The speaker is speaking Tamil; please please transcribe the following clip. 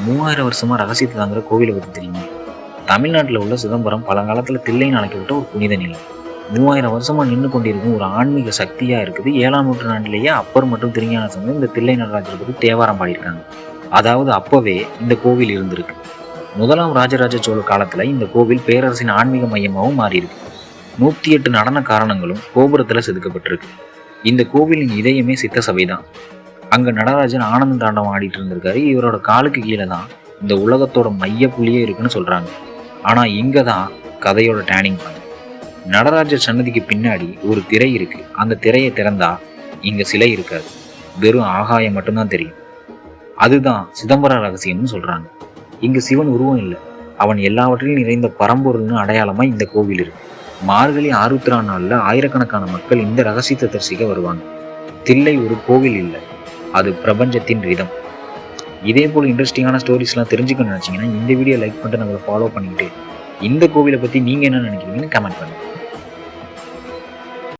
3000 வருஷமா ரகசியத்தை தாங்கிற கோவிலை பற்றி தெரியுமா? தமிழ்நாட்டில் உள்ள சிதம்பரம் பழங்காலத்தில் தில்லைன்னு அழைக்கப்பட்ட ஒரு புனித நிலம். 3000 வருஷமா நின்று கொண்டிருக்கும் ஒரு ஆன்மீக சக்தியா இருக்குது. 7ஆம் நூற்றாண்டிலேயே அப்பர் மற்றும் திருஞான சம்பந்தர் இந்த தில்லை நடராஜரை பற்றி தேவாரம் பாடியிருக்காங்க. அதாவது அப்பவே இந்த கோவில் இருந்திருக்கு. முதலாம் ராஜராஜ சோழ காலத்துல இந்த கோவில் பேரரசின் ஆன்மீக மையமாகவும் மாறியிருக்கு. 108 நடன காரணங்களும் கோபுரத்துல செதுக்கப்பட்டிருக்கு. இந்த கோவிலின் இதயமே சித்த சபைதான். அங்க நடராஜன் ஆனந்த தாண்டவம் ஆடிட்டு இருந்திருக்காரு. இவரோட காலுக்கு கீழே தான் இந்த உலகத்தோட மைய புள்ளியே இருக்குன்னு சொல்றாங்க. ஆனா இங்க தான் கதையோட டேர்னிங் பாயிண்ட். நடராஜர் சன்னதிக்கு பின்னாடி ஒரு திரை இருக்கு. அந்த திரையை திறந்தா இங்க சிலை இருக்காது, வெறும் ஆகாயம் மட்டும்தான் தெரியும். அதுதான் சிதம்பர ரகசியம்னு சொல்றாங்க. இங்கு சிவன் உருவம் இல்லை, அவன் எல்லாவற்றிலும் நிறைந்த பரம்பொருள்னு அடையாளமா இந்த கோவில் இருக்கு. மார்கழி ஆருத்ரா நாள்ல ஆயிரக்கணக்கான மக்கள் இந்த ரகசியத்தை தரிசிக்க வருவாங்க. தில்லை ஒரு கோவில் இல்லை, அது பிரபஞ்சத்தின் ரிதம். இதே போல் இன்ட்ரெஸ்டிங்கான ஸ்டோரிஸ்லாம் தெரிஞ்சுக்கணும்னு நினச்சிங்கன்னா இந்த வீடியோ லைக் பண்ணிட்டு நம்மளை ஃபாலோ பண்ணிக்கிட்டு இந்த கோவிலை பற்றி நீங்கள் என்ன நினைக்கிறீங்கன்னு கமெண்ட் பண்ணுங்கள்.